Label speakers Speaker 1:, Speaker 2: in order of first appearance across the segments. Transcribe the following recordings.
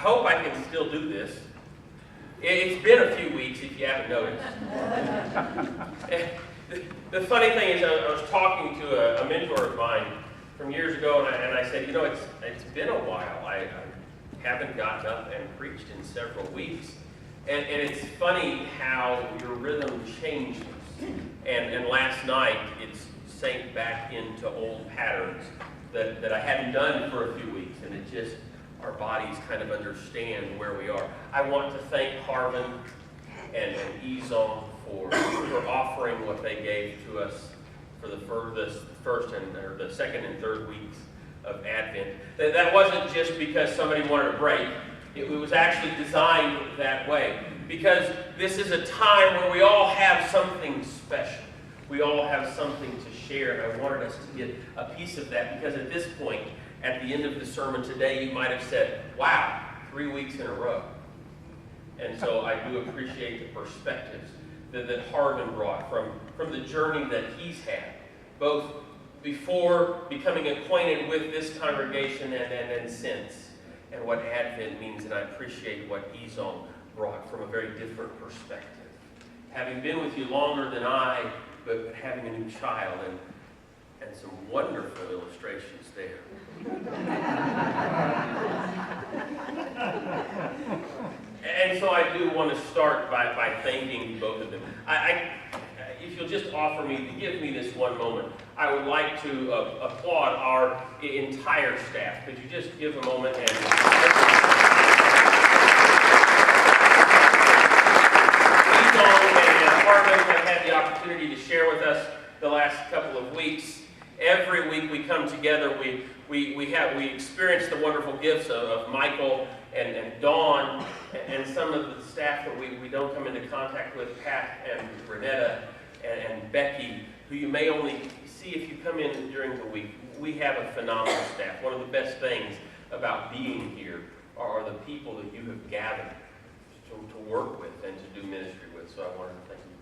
Speaker 1: hope I can still do this. It's been a few weeks, if you haven't noticed. The funny thing is, I was talking to a mentor of mine from years ago, and I said, you know, it's been a while. I haven't gotten up and preached in several weeks. And it's funny how your rhythm changes. And last night, it sank back into old patterns that I hadn't done for a few weeks. And it just, our bodies kind of understand where we are. I want to thank Harvin and Ezon for offering what they gave to us for the second and third weeks of Advent. That wasn't just because somebody wanted a break. It was actually designed that way, because this is a time where we all have something special. We all have something to share, and I wanted us to get a piece of that, because at this point, at the end of the sermon today, you might have said, wow, 3 weeks in a row. And so I do appreciate the perspectives that Harvin brought from the journey that he's had, both before becoming acquainted with this congregation and since, and what Advent means. And I appreciate what Ezon brought from a very different perspective. Having been with you longer than I, but having a new child, and some wonderful illustrations there. And so I do want to start by thanking both of them. If you'll just offer me to give me this one moment, I would like to applaud our entire staff. Could you just give a moment and... Harvin have had the opportunity to share with us the last couple of weeks. Every week we come together, we experience the wonderful gifts of Michael and Dawn and some of the staff that we don't come into contact with, Pat and Renetta and Becky, who you may only see if you come in during the week. We have a phenomenal staff. One of the best things about being here are the people that you have gathered to work with and to do ministry with. So I wanted to thank you.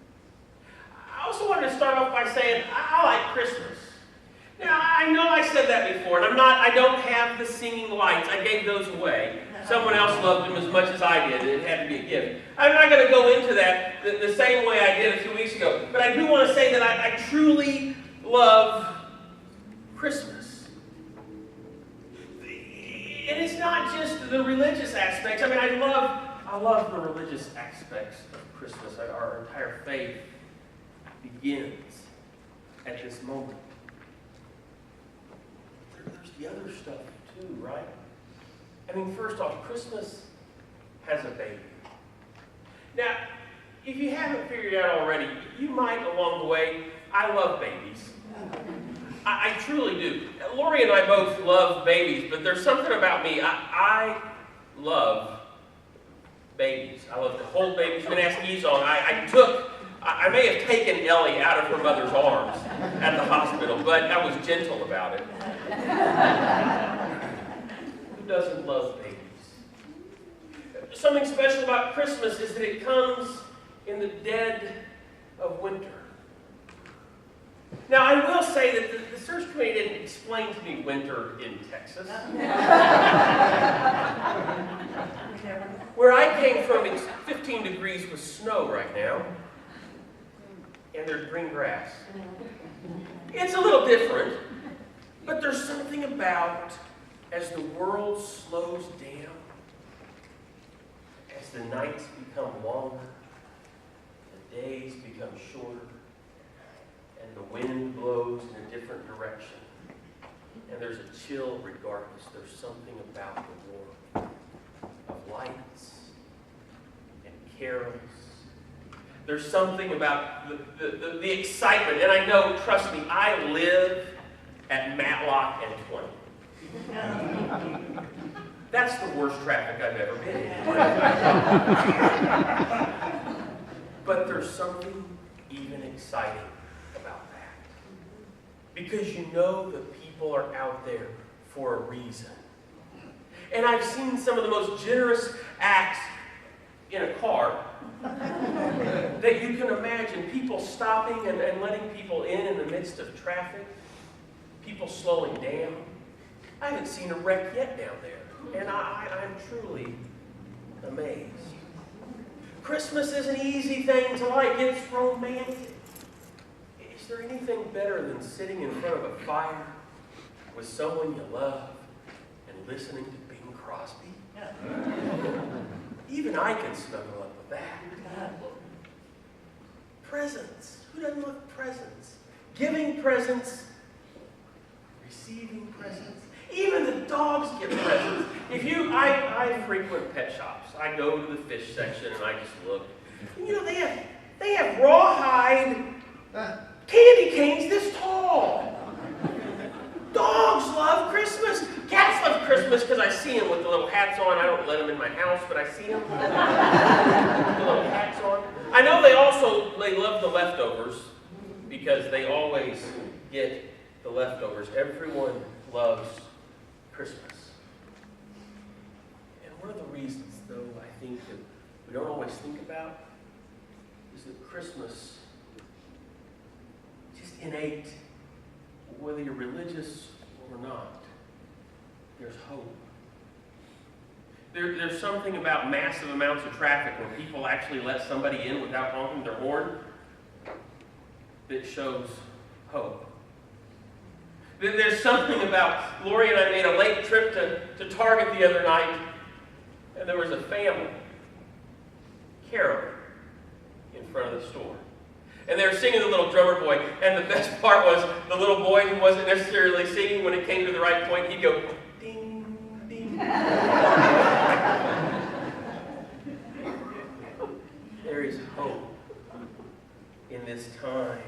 Speaker 1: I also wanted to start off by saying I like Christmas. Now, I know I said that before, and I don't have the singing lights. I gave those away. Someone else loved them as much as I did. It had to be a gift. I'm not going to go into that the same way I did a few weeks ago, but I do want to say that I truly love Christmas. And it's not just the religious aspects. I mean, I love the religious aspects of Christmas. Our entire faith begins at this moment. There's the other stuff too, right? I mean, first off, Christmas has a baby. Now, if you haven't figured it out already, you might along the way. I love babies. I truly do. Lori and I both love babies, but there's something about me. I love babies. I love to hold babies. You can ask Ezon. I may have taken Ellie out of her mother's arms at the hospital, but I was gentle about it. Who doesn't love babies? Something special about Christmas is that it comes in the dead of winter. Now, I will say that the search committee didn't explain to me winter in Texas. Where I came from, it's 15 degrees with snow right now. And there's green grass. It's a little different, but there's something about as the world slows down, as the nights become longer, the days become shorter, and the wind blows in a different direction, and there's a chill regardless. There's something about the warmth of lights and carols. There's something about the excitement. And I know, trust me, I live at Matlock and 20. That's the worst traffic I've ever been in. But there's something even exciting about that. Because you know that people are out there for a reason. And I've seen some of the most generous acts in a car that you can imagine. People stopping and letting people in the midst of traffic. People slowing down. I haven't seen a wreck yet down there. And I'm truly amazed. Christmas is an easy thing to like. It's romantic. Is there anything better than sitting in front of a fire with someone you love and listening to Bing Crosby? Even I can snuggle up with that. Presents. Who doesn't love presents? Giving presents, receiving presents. Even the dogs get presents. I frequent pet shops. I go to the fish section and I just look. And they have rawhide candy canes this tall. Dogs love Christmas. Cats love Christmas because I see them with the little hats on. I don't let them in my house, but I see them with the little hats on. I know they love the leftovers because they always get the leftovers. Everyone loves Christmas. And one of the reasons, though, I think that we don't always think about is that Christmas, just innate, whether you're religious or not, there's hope. There's something about massive amounts of traffic where people actually let somebody in without honking their horn that shows hope. There's something about, Lori and I made a late trip to Target the other night, and there was a family caroling in front of the store. And they were singing The Little Drummer Boy, and the best part was the little boy who wasn't necessarily singing, when it came to the right point, he'd go, ding, ding. There is hope in this time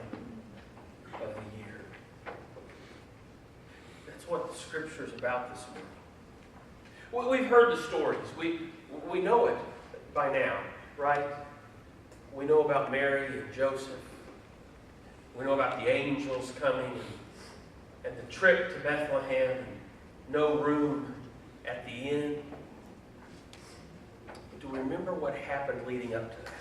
Speaker 1: of the year. That's what the Scripture is about this morning. Well, we've heard the stories. We know it by now, right? We know about Mary and Joseph. We know about the angels coming and the trip to Bethlehem and no room at the inn. But do we remember what happened leading up to that?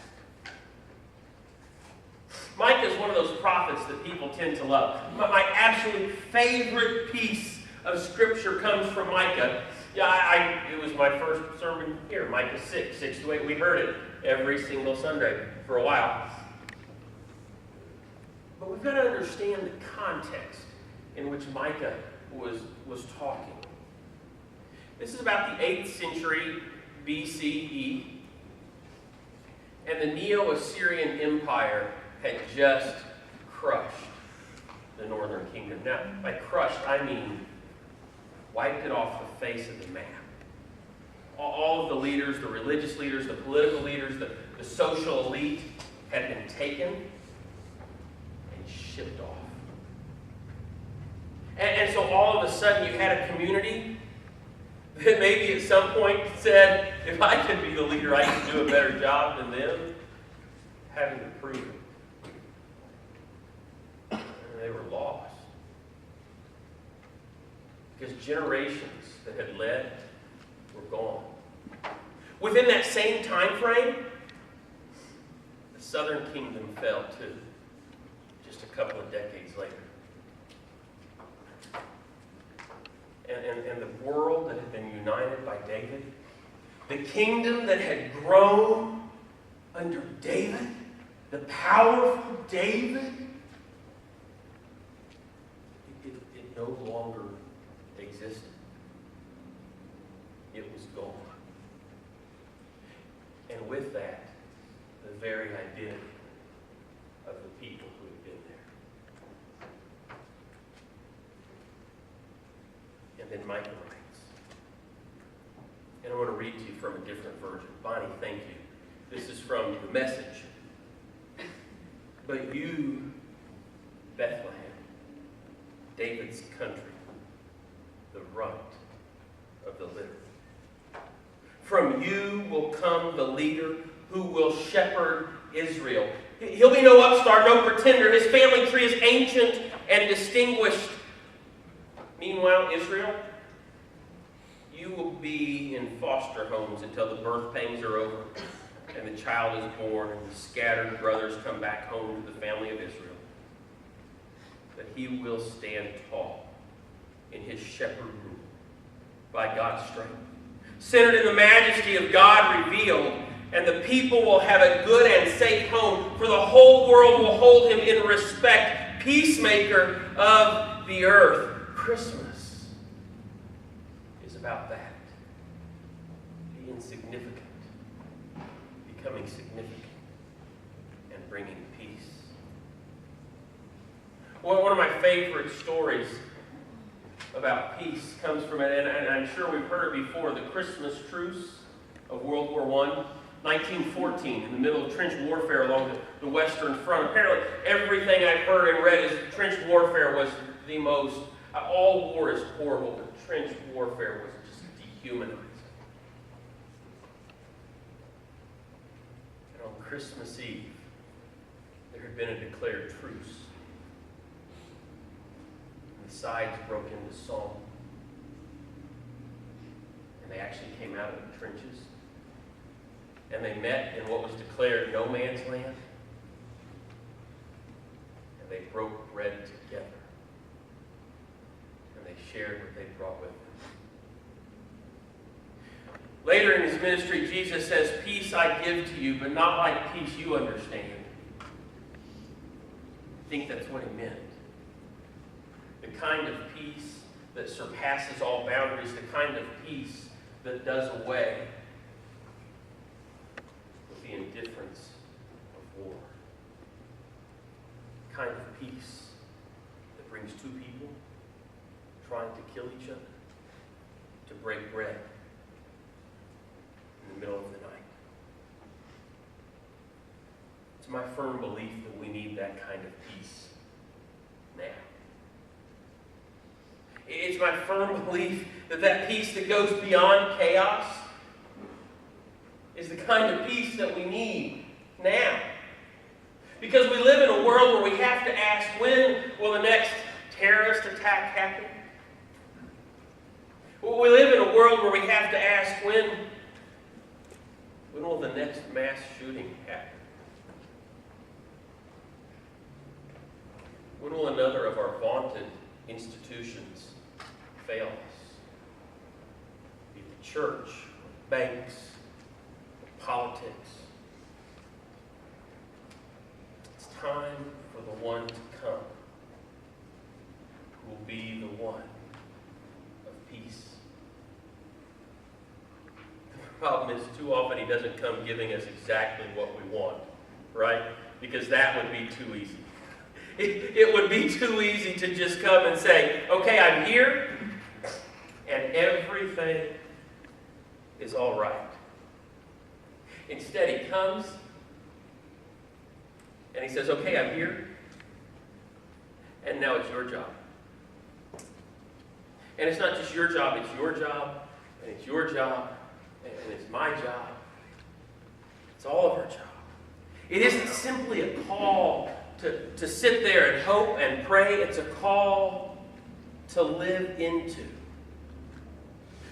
Speaker 1: Micah is one of those prophets that people tend to love. My absolute favorite piece of Scripture comes from Micah. It was my first sermon here, Micah 6:6-8. We heard it every single Sunday for a while. But we've got to understand the context in which Micah was talking. This is about the 8th century BCE, and the Neo-Assyrian Empire had just crushed the northern kingdom. Now, by crushed, I mean wiped it off the face of the map. All of the leaders, the religious leaders, the political leaders, the social elite had been taken and shipped off. And so all of a sudden you had a community that maybe at some point said, if I could be the leader, I can do a better job than them, having to prove it. And they were lost. Because generations that had led were gone. Within that same time frame, the southern kingdom fell too, just a couple of decades later. And the world that had been united by David, the kingdom that had grown under David, the powerful David, it no longer existed. It was gone. And with that, the very identity of the people who had been there. And then Micah writes, and I want to read to you from a different version. Bonnie, thank you. This is from the Message. But you, Bethlehem, David's country, the runt of the litter. From you will come the leader who will shepherd Israel. He'll be no upstart, no pretender. His family tree is ancient and distinguished. Meanwhile, Israel, you will be in foster homes until the birth pangs are over and the child is born and the scattered brothers come back home to the family of Israel. But he will stand tall in his shepherd rule by God's strength. centered in the majesty of God revealed, and the people will have a good and safe home, for the whole world will hold him in respect, peacemaker of the earth. Christmas is about that. Being significant, becoming significant, and bringing peace. Well, one of my favorite stories about peace comes from it, and I'm sure we've heard it before, the Christmas truce of World War I. 1914, in the middle of trench warfare along the Western Front. Apparently, everything I've heard and read is trench warfare was the most, all war is horrible, but trench warfare was just dehumanizing. And on Christmas Eve, there had been a declared truce. And the sides broke into song. And they actually came out of the trenches. And they met in what was declared no man's land. And they broke bread together. And they shared what they brought with them. Later in his ministry, Jesus says, "Peace I give to you, but not like peace you understand." I think that's what he meant. The kind of peace that surpasses all boundaries, the kind of peace that does away the indifference of war. The kind of peace that brings two people trying to kill each other to break bread in the middle of the night. It's my firm belief that we need that kind of peace now. It's my firm belief that that peace that goes beyond chaos is the kind of peace that we need now. Because we live in a world where we have to ask, when will the next terrorist attack happen? We live in a world where we have to ask, when will the next mass shooting happen? When will another of our vaunted institutions fail us? Be it the church, banks, politics. It's time for the one to come who will be the one of peace. The problem is, too often he doesn't come giving us exactly what we want, right? Because that would be too easy. It would be too easy to just come and say, okay, I'm here, and everything is all right. Instead, he comes and he says, okay, I'm here, and now it's your job. And it's not just your job, it's your job, and it's your job, and it's my job. It's all of our job. It isn't simply a call to sit there and hope and pray. It's a call to live into.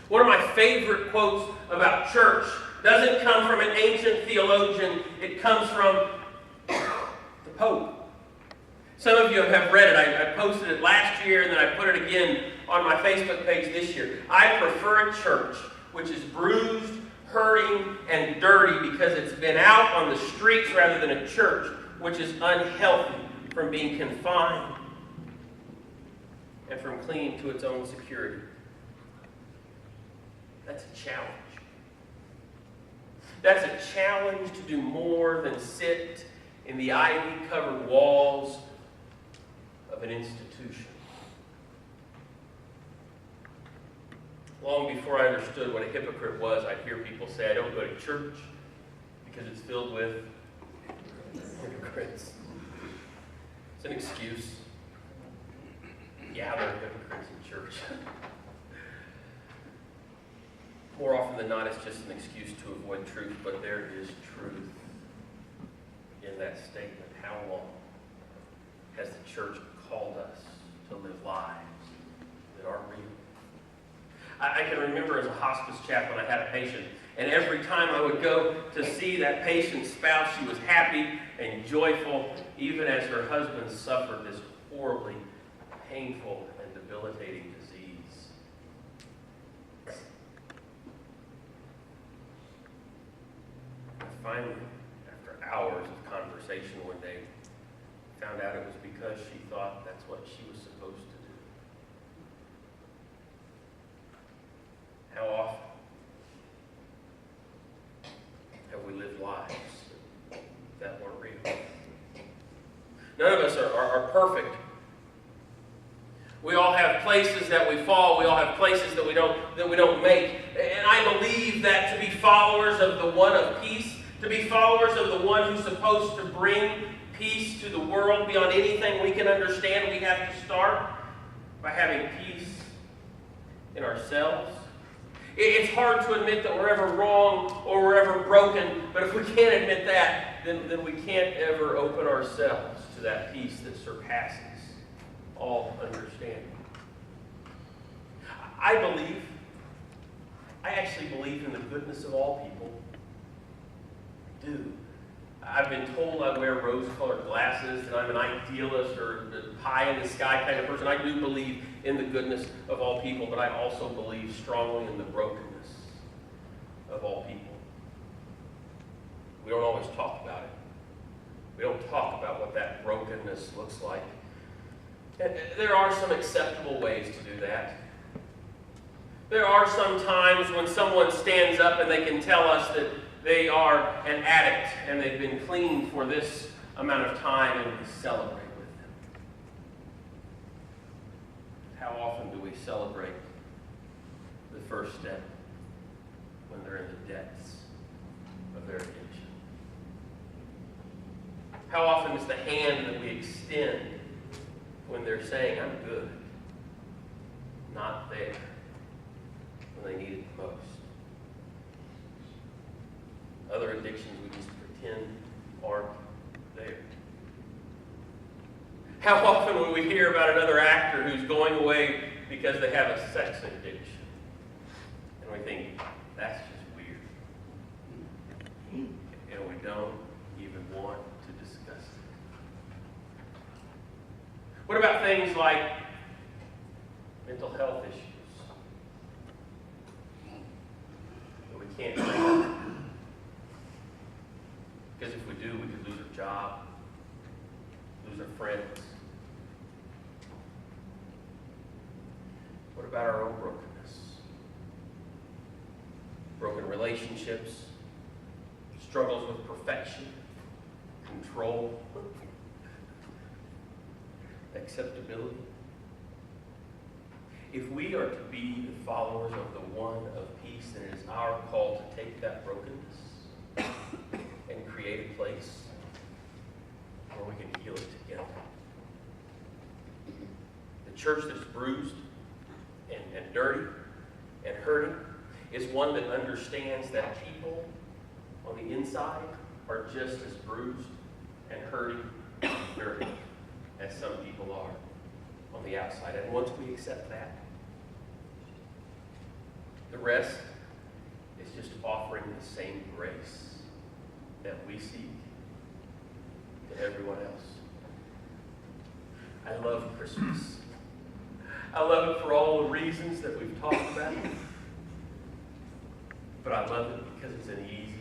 Speaker 1: One of my favorite quotes about church doesn't come from an ancient theologian. It comes from the Pope. Some of you have read it. I posted it last year, and then I put it again on my Facebook page this year. I prefer a church which is bruised, hurting, and dirty because it's been out on the streets rather than a church which is unhealthy from being confined and from clinging to its own security. That's a challenge. That's a challenge to do more than sit in the ivy-covered walls of an institution. Long before I understood what a hypocrite was, I'd hear people say, I don't go to church because it's filled with hypocrites. It's an excuse. Yeah, there are hypocrites in church. More often than not, it's just an excuse to avoid truth, but there is truth in that statement. How long has the church called us to live lives that aren't real? I can remember as a hospice chaplain, I had a patient, and every time I would go to see that patient's spouse, she was happy and joyful, even as her husband suffered this horribly painful and debilitating disease. finally, after hours of conversation one day, found out it was because she thought that's what she was supposed to do. How often have we lived lives that weren't real? None of us are perfect. We all have places that we fall. We all have places that we don't make. And I believe that to be followers of the one of peace, to be followers of the one who's supposed to bring peace to the world beyond anything we can understand, we have to start by having peace in ourselves. It's hard to admit that we're ever wrong or we're ever broken, but if we can't admit that, then we can't ever open ourselves to that peace that surpasses all understanding. I actually believe in the goodness of all people. I do. I've been told I wear rose-colored glasses, that I'm an idealist or a pie-in-the-sky kind of person. I do believe in the goodness of all people, but I also believe strongly in the brokenness of all people. We don't always talk about it. We don't talk about what that brokenness looks like. And there are some acceptable ways to do that. There are some times when someone stands up and they can tell us that they are an addict and they've been clean for this amount of time, and we celebrate with them. How often do we celebrate the first step when they're in the depths of their addiction? How often is the hand that we extend when they're saying, I'm good, not there when they need it the most? Other addictions we just pretend aren't there. How often will we hear about another actor who's going away because they have a sex addiction? And we think, that's just weird. And we don't even want to discuss it. What about things like mental health issues that we can't bring up? Because if we do, we could lose our job, lose our friends. What about our own brokenness? Broken relationships, struggles with perfection, control, acceptability. If we are to be the followers of the one of peace, then it is our call to take that brokenness and create a place where we can heal it together. The church that's bruised and dirty and hurting is one that understands that people on the inside are just as bruised and hurting and dirty as some people are on the outside. And once we accept that, the rest is just offering the same grace that we seek to everyone else. I love Christmas. I love it for all the reasons that we've talked about. But I love it because it's an easy